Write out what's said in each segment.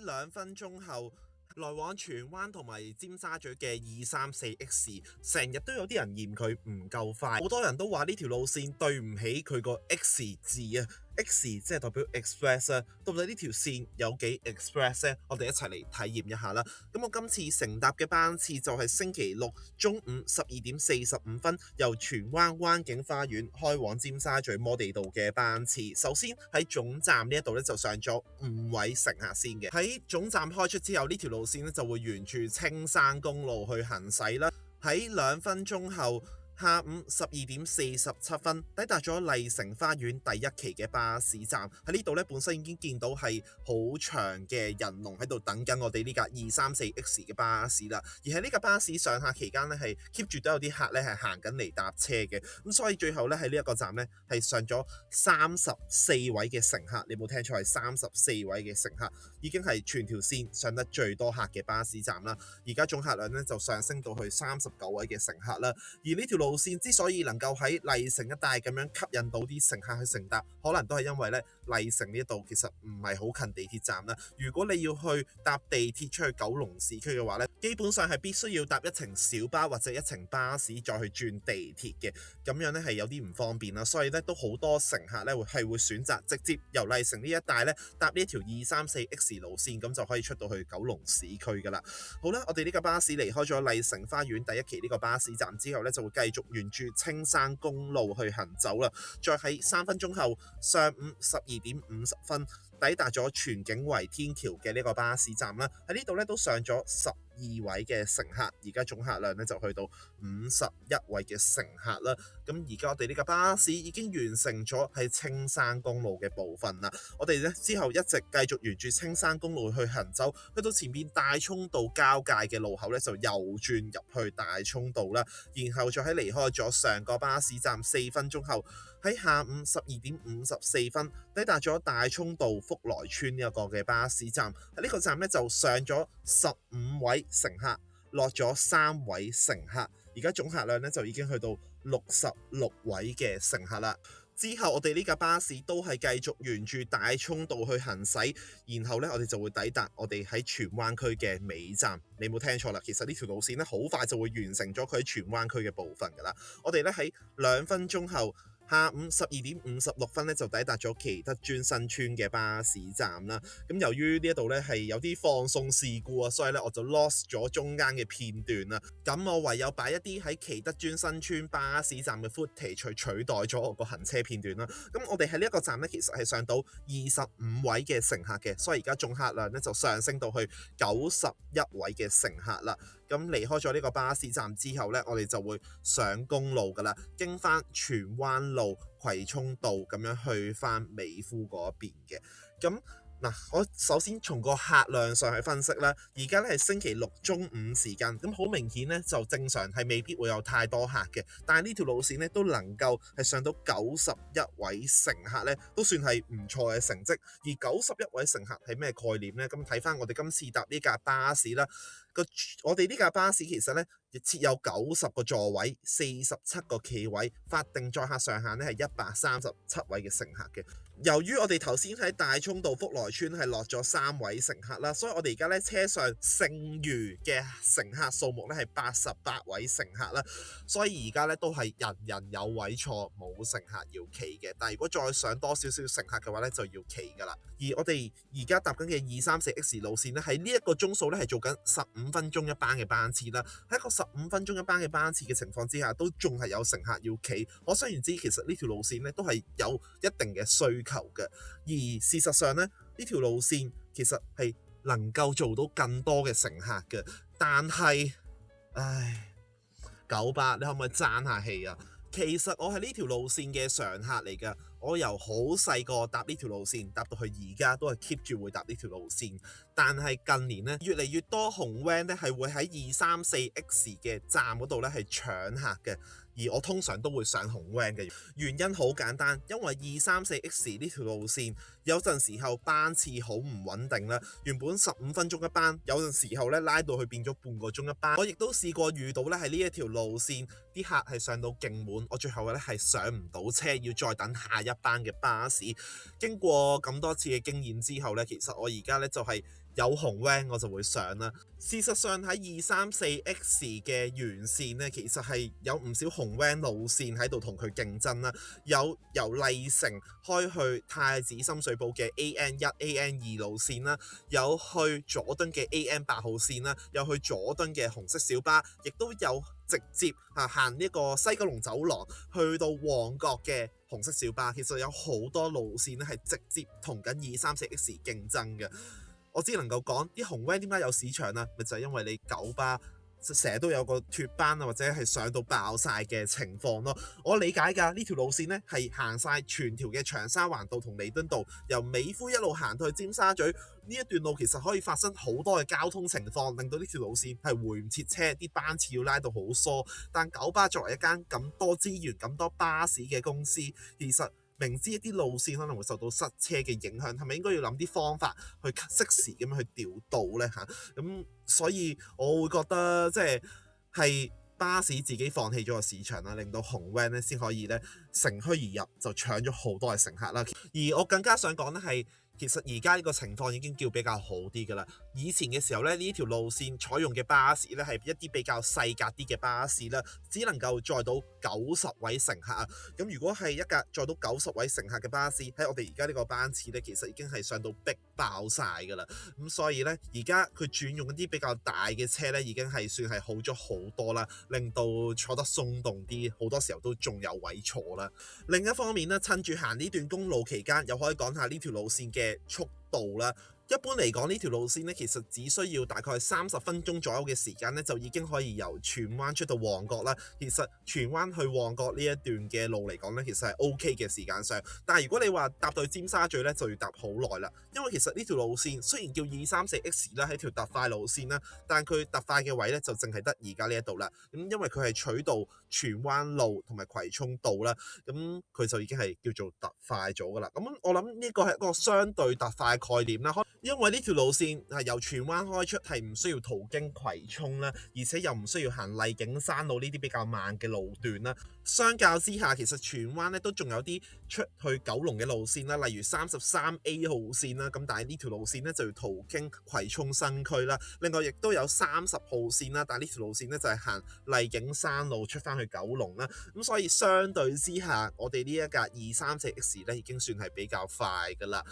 2分鐘後，來往荃灣同埋尖沙咀嘅234X，成日都有啲人嫌佢唔夠快，好多人都話呢條路線對唔起佢個 X 字啊。X 即係代表 Express 啊，到底呢條線有幾 Express 呢？我哋一齊嚟體驗一下啦。咁我今次乘搭嘅班次就係星期六中午12點45分，由荃灣灣景花園開往尖沙咀摩地道嘅班次。首先喺總站呢一度咧就上咗5位乘客先嘅。喺總站開出之後，呢條路線咧就會沿住青山公路去行駛啦。喺2分鐘後，下午12點47分抵達咗麗城花園第一期嘅巴士站。喺呢度咧本身已經見到係好長嘅人龍喺度等緊我哋呢架234X 嘅巴士啦。而喺呢架巴士上客期間咧係 keep 住都有啲客咧係行緊嚟搭車嘅。咁所以最後咧喺呢一個站咧係上咗34位嘅乘客，你冇聽錯，係34位嘅乘客，已經係全條線上得最多客嘅巴士站啦。而家總客量咧就上升到去39位嘅乘客啦。而呢條路線之所以能夠喺麗城一帶咁樣吸引到啲乘客去乘搭，可能都係因為咧麗城呢度其實唔係好近地鐵站啦。如果你要去搭地鐵出去九龍市區嘅話咧，基本上係必須要搭一程小巴或者一程巴士再去轉地鐵嘅，咁樣咧係有啲唔方便啦。所以咧都好多乘客咧係會選擇直接由麗城呢一帶咧搭呢一條234X 路線，咁就可以出到去九龍市區噶啦。好啦，我哋呢架巴士離開咗麗城花園第一期呢個巴士站之後咧，就會繼續沿住青山公路去行走啦。再喺3分鐘後，上午12點50分抵達咗荃景圍天橋嘅呢個巴士站啦。喺呢度咧都上咗12位嘅乘客，而家總客量咧就去到51位嘅乘客啦。咁而家我哋呢架巴士已經完成咗喺青山公路嘅部分啦。我哋咧之後一直繼續沿住青山公路去行走，去到前面大涌道交界嘅路口咧就右轉入去大涌道啦。然後再喺離開咗上個巴士站4分鐘後，喺下午12點54分抵達咗大涌道福來村呢一個嘅巴士站。喺呢個站咧就上咗15位乘客，落咗3位乘客，而家總客量咧就已經去到66位嘅乘客啦。之後我哋呢架巴士都係繼續沿住大涌道去行駛，然後呢，我哋就會抵達我哋喺荃灣區嘅尾站。你冇聽錯啦，其實呢條路線呢好快就會完成咗佢喺荃灣區嘅部分噶啦。我哋呢喺2分鐘後，下午12點56分咧就抵達咗祈德邨新村嘅巴士站啦。咁由於呢一度咧係有啲放送事故啊，所以咧我就 lost 咗中間嘅片段啦。咁我唯有擺一啲喺祈德邨新村巴士站嘅 footage 取代咗我個行車片段啦。咁我哋喺呢一個站咧其實係上到25位嘅乘客嘅，所以而家總客量咧就上升到去91位嘅乘客啦。咁離開咗呢個巴士站之後呢，我哋就會上公路噶啦，經翻荃灣路葵涌道咁樣去翻美孚嗰邊嘅。咁嗱，我首先從個客量上去分析啦。而家咧係星期六中午時間，咁好明顯咧就正常係未必會有太多客嘅。但係呢條路線咧都能夠係上到91位乘客咧，都算係唔錯嘅成績。而91位乘客係咩概念呢？咁睇翻我哋今次搭呢架巴士啦，我哋呢架巴士其實咧亦設有90個座位、47個企位，法定載客上限咧係137位嘅乘客嘅。由於我哋頭先喺大涌道福來村係落咗3位乘客啦，所以我哋而家咧車上剩餘嘅乘客數目咧係88位乘客啦，所以而家咧都係人人有位坐，冇乘客要企嘅。但係如果再上多少少乘客嘅話咧，就要企噶啦。而我哋而家搭緊嘅234X 路線咧，喺呢一個鐘數咧係做緊15分鐘一班嘅班次啦。喺一個15分鐘一班嘅班次嘅情況之下，都仲係有乘客要企。可想而知，其實呢條路線咧都係有一定嘅需求嘅。而事實上咧，呢條路線其實係能夠做到更多嘅乘客嘅。但係，九巴，你可唔可以爭下氣啊？其實我係呢條路線嘅常客嚟㗎，我由好細個搭呢條路線，搭到去而家都係 keep 住會搭呢條路線。但係近年咧，越嚟越多紅 van 咧係會喺234X 嘅站嗰度咧係搶客嘅，而我通常都會上紅 van 嘅。原因好簡單，因為234X 呢條路線有陣時候班次好唔穩定啦，原本15分鐘一班，有陣時候咧拉到去變咗半個鐘一班。我亦都試過遇到咧喺呢一條路線啲客係上到勁滿，我最後咧係上唔到車，要再等下一班嘅巴士。經過咁多次嘅經驗之後咧，其實我而家咧就係有紅 van 我就會上啦。事實上喺234X 嘅沿線呢，其實係有唔少紅 van 路線喺度同佢競爭啦。有由麗城開去太子深水埗嘅 AN1、AN2 路線啦，有去佐敦嘅 AN8 號線啦，有去佐敦嘅紅色小巴，亦都有直接行呢個西九龍走廊去到旺角嘅紅色小巴。其實有好多路線咧係直接同緊234X 競爭嘅。我只能夠講啲紅 van 點解有市場啊？咪就係因為你九巴成日都有個脫班啊，或者係上到爆晒嘅情況咯。我理解㗎，呢條路線呢係行晒全條嘅長沙灣道同彌敦道，由美孚一路行到去尖沙咀。呢一段路其實可以發生好多嘅交通情況，令到呢條路線係回唔切車，啲班次要拉到好疏。但九巴作為一間咁多資源、咁多巴士嘅公司，其實明知一啲路線可能會受到塞車嘅影響，係咪應該要諗啲方法去適時咁樣去調度呢？咁所以我會覺得係巴士自己放棄咗個市場啦，令到紅 van 咧先可以咧乘虛而入，就搶咗好多嘅乘客啦。而我更加想講咧係，其實而家呢個情況已經叫比較好啲㗎啦。以前嘅時候咧，呢條路線採用嘅巴士咧係一啲比較細格啲嘅巴士啦，只能夠載到90位乘客啊。咁如果係一架載到90位乘客嘅巴士，喺我哋而家呢個班次咧，其實已經係上到逼爆晒㗎啦。咁所以咧，而家佢轉用一啲比較大嘅車咧，已經係算係好咗好多啦，令到坐得鬆動啲，好多時候都仲有位坐啦。另一方面咧，趁住行呢段公路期間，又可以講下呢條路線嘅速度啦。一般嚟講，呢條路線咧，其實只需要大概30分鐘左右嘅時間咧，就已經可以由荃灣出到旺角啦。其實荃灣去旺角呢一段嘅路嚟講咧，其實係 OK 嘅時間上。但係如果你話搭到去尖沙咀咧，就要搭好耐啦。因為其實呢條路線雖然叫234X 啦，係條特快路線啦，但佢特快嘅位咧就淨係得而家呢一度啦。咁因為佢係取道荃灣路同埋葵涌道啦，咁佢就已經係叫做特快咗噶啦。咁我諗呢個係一個相對特快概念啦。因為呢條路線係由荃灣開出，係唔需要途經葵涌啦，而且又唔需要行麗景山路呢啲比較慢嘅路段啦。相較之下，其實荃灣咧都仲有啲出去九龍嘅路線啦，例如33A 號線啦。咁但係呢條路線咧就要途經葵涌新區啦。另外亦都有30號線啦，但係呢條路線咧就係行麗景山路出翻去九龍啦。咁所以相對之下，我哋呢一架234X 咧已經算係比較快噶啦。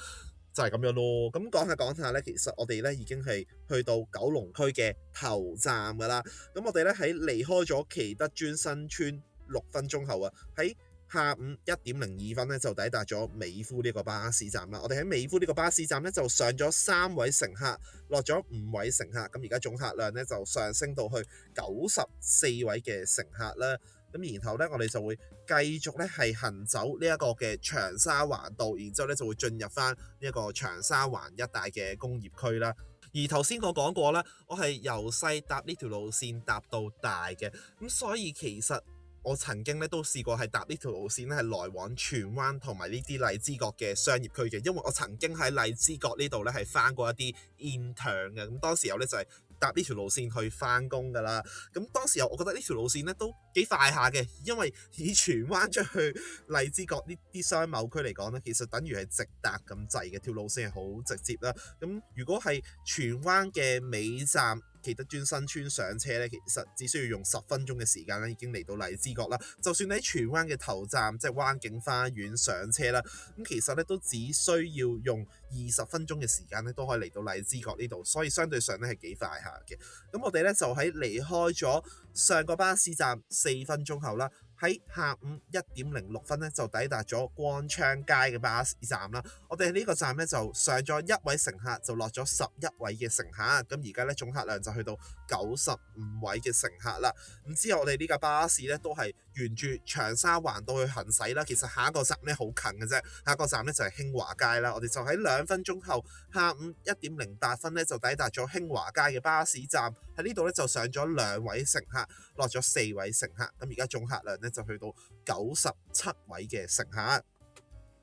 就係咁樣咯。咁講下咧，其實我哋咧已經係去到九龍區嘅頭站噶啦。咁我哋咧喺離開咗祈德邨新村6分鐘後啊，喺下午1:02分咧就抵達咗美孚呢個巴士站啦。我哋喺美孚呢個巴士站咧就上咗3位乘客，落咗5位乘客。咁而家總客量咧就上升到去94位嘅乘客啦。咁然後咧，我哋就會繼續咧係行走呢一個嘅長沙灣道，然之後咧就會進入翻呢一個長沙灣一帶嘅工業區啦。而頭先我講過啦，我係由細搭呢條路線搭到大嘅，咁所以其實我曾經咧都試過係搭呢條路線咧係來往荃灣同埋呢啲荔枝角嘅商業區嘅，因為我曾經喺荔枝角呢度咧係翻過一啲 intern 嘅，咁當時候咧就係搭呢條路線去翻工噶啦。咁當時候我覺得呢條路線咧都幾快下嘅，因為以荃灣出去荔枝角呢啲商貿區嚟講咧，其實等於係直達咁滯嘅，條路線係好直接啦。咁如果係荃灣嘅尾站祈德邨新村上車咧，其實只需要用10分鐘嘅時間咧，已經嚟到荔枝角啦。就算你喺荃灣嘅頭站即係灣景花園上車啦，咁其實咧都只需要用20分鐘嘅時間咧，都可以嚟到荔枝角呢度，所以相對上咧係幾快下嘅。咁我哋咧就喺離開咗上個巴士站4分鐘後啦，喺下午1:06分咧就抵達咗光昌街嘅巴士站啦。我哋呢個站咧就上咗1位乘客，就落咗11位嘅乘客。咁而家咧總客量就去到95位嘅乘客啦。咁之後我哋呢架巴士咧都係沿住長沙灣道去行駛啦。其實下一個站咧好近嘅啫，下一個站咧就係興華街啦。我哋就喺2分鐘後，下午1:08分咧就抵達咗興華街嘅巴士站。喺呢度咧就上咗2位乘客，落咗4位乘客。咁而家總客量咧就去到97位嘅乘客。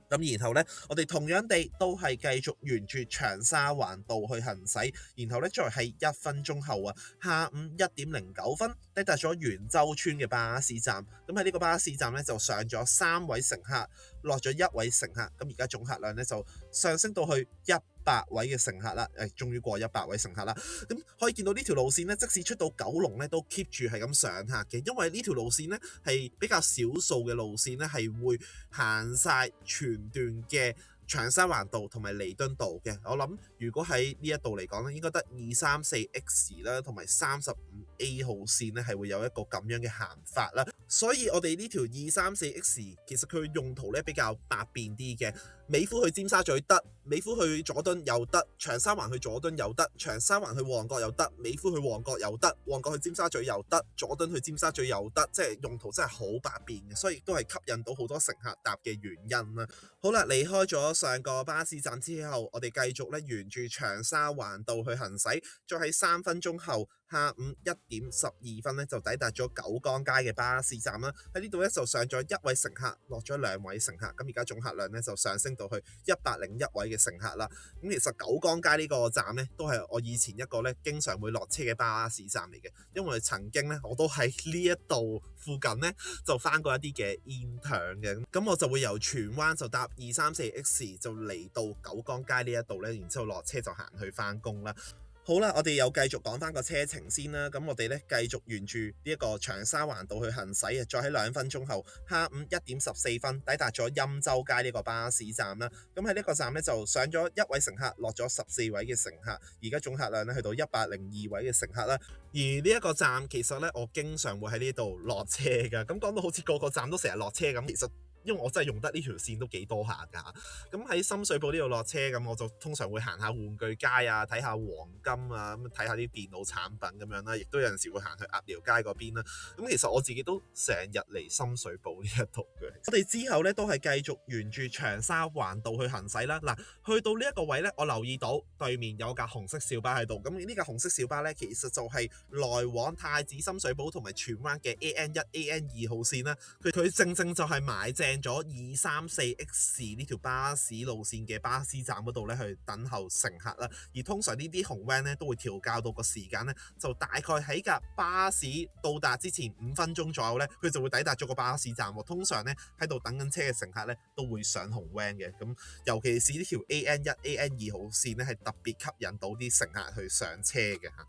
咁然後呢，我哋同樣地都係繼續沿住長沙灣道去行駛，然後呢，再係1分鐘後啊，下午1:09分抵達咗元洲村嘅巴士站。咁喺呢個巴士站呢，就上咗3位乘客，落咗1位乘客。咁而家總客量呢，就上升到去位嘅乘客啦，終於過100位乘客啦。咁可以見到呢條路線咧，即使出到九龍咧，都 keep 住係咁上客嘅，因為呢條路線咧係比較少數嘅路線咧，係會行晒全段嘅長沙灣道同埋彌敦道嘅。我諗如果喺呢一度嚟講咧，應該得234X 啦，同埋35A 號線咧係會有一個咁樣嘅行法啦。所以我哋呢條234X 其實佢用途咧比較百變啲嘅。美孚去尖沙咀得，美孚去佐敦又得，長沙灣去佐敦又得，長沙灣去旺角又得，美孚去旺角又得，旺角去尖沙咀又得，佐敦去尖沙咀又得，即係用途真係好百變嘅，所以亦都係吸引到好多乘客搭嘅原因啦。好啦，離開咗上個巴士站之後，我哋繼續咧沿住長沙灣道去行駛，再喺3分鐘後，下午1點12分咧就抵達咗九江街嘅巴士站啦。喺呢度咧就上咗1位乘客，落咗2位乘客，咁而家總客量咧就上升到去101位嘅乘客啦。咁其實九江街呢個站咧都係我以前一個咧經常會落車嘅巴士站嚟嘅，因為曾經咧我都喺呢一度附近咧就返過一啲嘅 intern 嘅，咁我就會由荃灣就搭234X 就嚟到九江街呢一度咧，然之後落車就行去返工啦。好啦，我哋又繼續講翻個車程先啦。咁我哋咧繼續沿住呢一個長沙灣道去行駛啊，再喺2分鐘後，下午1點14分抵達咗欽州街呢個巴士站啦。咁喺呢個站咧就上咗1位乘客，落咗14位嘅乘客，而家總客量咧去到102位嘅乘客啦。而呢一個站其實咧我經常會喺呢度落車㗎。咁講到好似個個站都成日落車咁，其實因為我真係用得呢條線都幾多下㗎。咁喺深水埗呢度落車，咁我就通常會行下玩具街啊，睇下黃金啊，咁睇下啲電腦產品咁樣啦，亦都有陣時會行去鴨寮街嗰邊啦。咁其實我自己都成日嚟深水埗呢一度嘅。我哋之後咧都係繼續沿住長沙灣道去行駛啦。嗱，去到呢一個位咧，我留意到對面有架紅色小巴喺度。咁呢架紅色小巴咧，其實就係來往太子深水埗同埋荃灣嘅 AN1、AN2 號線啦。佢正正就係買正咗234X 呢條巴士路線嘅巴士站嗰度咧，去等候乘客啦。而通常呢啲紅 van 咧都會調校到個時間咧，就大概喺架巴士到達之前5分鐘左右咧，佢就會抵達咗個巴士站。通常咧喺度等緊車嘅乘客咧都會上紅 van 嘅。咁尤其是呢條 AN1、AN2 號線咧係特別吸引到啲乘客去上車嘅嚇。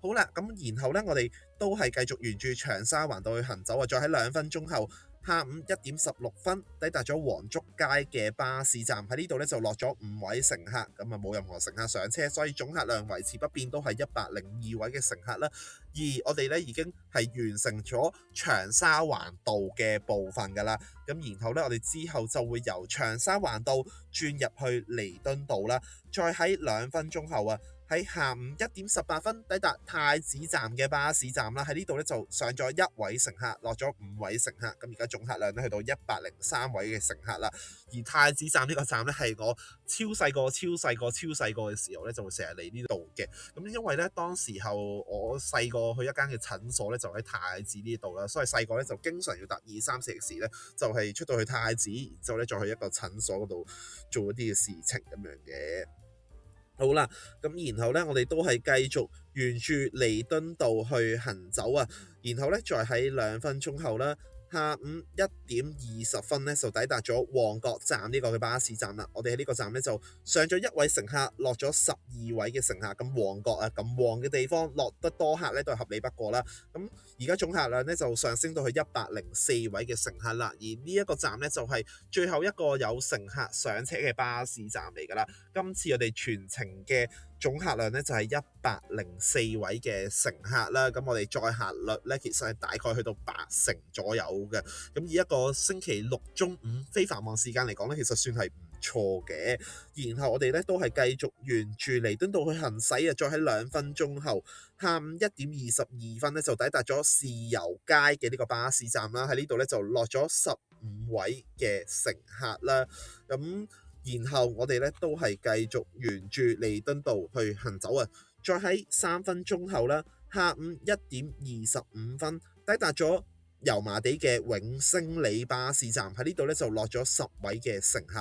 好啦，咁然後咧我哋都係繼續沿住長沙灣道去行走啊，再喺2分鐘後，下午1點16分抵達咗黃竹街嘅巴士站，喺呢度咧就落咗5位乘客，咁啊冇任何乘客上車，所以總客量維持不變，都係102位嘅乘客啦。而我哋咧已經係完成咗長沙灣道嘅部分㗎啦，咁然後咧我哋之後就會由長沙灣道轉入去彌敦道啦，再喺2分鐘後啊，喺下午1點18分抵達太子站嘅巴士站啦，喺呢度咧就上咗1位乘客，落咗5位乘客，咁而家總客量咧去到103位嘅乘客啦。而太子站呢個站咧係我超細個嘅時候咧就會成日嚟呢度嘅。咁因為咧當時候我細個去一間嘅診所咧就喺太子呢度啦，所以細個咧就經常要搭234X咧，就係出到去太子，然之後咧再去一個診所嗰度做一啲嘅事情咁樣嘅。好啦，咁然後咧，我哋都係繼續沿住彌敦道去行走啊，然後咧再喺2分鐘後啦，下午1點20分咧就抵達咗旺角站呢個嘅巴士站啦。我哋喺呢個站咧就上咗1位乘客，落咗12位嘅乘客。咁旺角啊，咁旺嘅地方落得多客咧都係合理不過啦。咁而家總客量咧就上升到去104位嘅乘客啦。而呢一個站咧就係最後一個有乘客上車嘅巴士站嚟㗎啦。今次我哋全程嘅總客量咧就係104位嘅乘客啦。咁我哋載客率咧其實係大概去到80%左右嘅。咁以一個星期六中午非繁忙時間嚟講咧，其實算係唔錯嘅。然後我哋咧都係繼續沿住彌敦道去行駛啊，再喺2分鐘後，下午1點22分咧就抵達咗豉油街嘅呢個巴士站啦。喺呢度咧就落咗15位嘅乘客啦。咁然後我哋咧都係繼續沿住彌敦道去行走啊，再喺3分鐘後啦，下午1點25分抵達咗油麻地嘅永星里巴士站，喺呢度咧就落咗10位嘅乘客。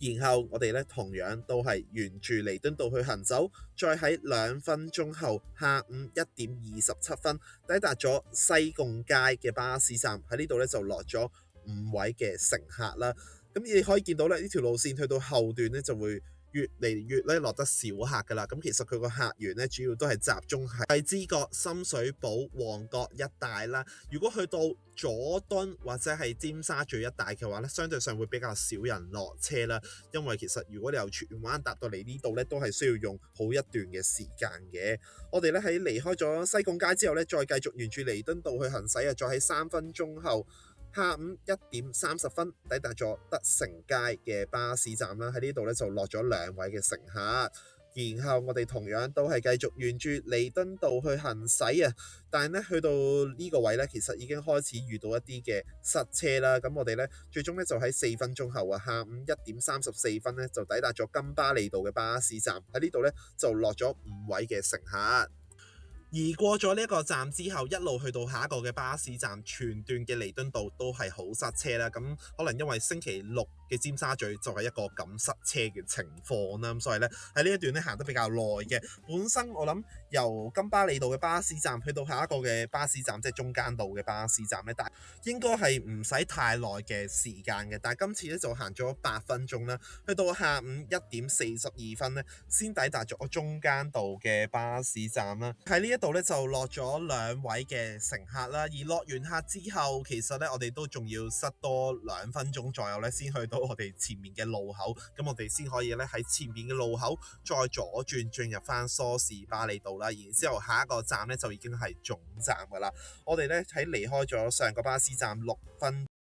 然後我哋咧同樣都係沿住彌敦道去行走，再喺2分鐘後，下午1點27分抵達咗西貢街嘅巴士站，喺呢度咧就落咗5位嘅乘客啦。咁你可以見到咧，呢條路線去到後段咧就會越嚟越咧落得少客噶啦。咁其實佢個客源咧主要都係集中喺荔枝角、深水埗、旺角一帶啦。如果去到佐敦或者係尖沙咀一帶嘅話咧，相對上會比較少人落車啦。因為其實如果你由荃灣搭到嚟呢度咧，都係需要用好一段嘅時間嘅。我哋咧喺離開咗西貢街之後咧，再繼續沿住彌敦道去行駛啊，再喺3分鐘後，下午1點30分抵達咗德成街嘅巴士站啦。喺呢度咧就落咗2位嘅乘客。然後我哋同樣都係繼續沿住彌敦道去行駛啊，但係咧去到呢個位咧，其實已經開始遇到一啲嘅塞車啦。咁我哋咧最終咧就喺4分鐘後啊，下午1點34分咧就抵達咗金巴利道嘅巴士站。喺呢度咧就落咗5位嘅乘客。而過咗呢一個站之後，一路去到下一個嘅巴士站，全段嘅彌敦道都係好塞車啦。咁可能因為星期六嘅尖沙咀就係一個咁塞車嘅情況啦，咁所以咧喺呢一段咧行得比較耐嘅。本身我諗由金巴利道嘅巴士站去到下一個嘅巴士站，即係中間道嘅巴士站咧，但係應該係唔使太耐嘅時間嘅。但係今次咧就行咗8分鐘啦，去到下午1點42分咧，先抵達咗中間道嘅巴士站啦。喺呢一度咧就落咗2位嘅乘客啦，而落完客之後，其實咧我哋都仲要塞多2分鐘左右咧，先去到我哋前面嘅路口，咁我哋先可以咧喺前面嘅路口再左轉進入翻梳士巴利道啦，然之後下一個站咧就已經係總站噶啦。我哋咧喺離開咗上個巴士站6分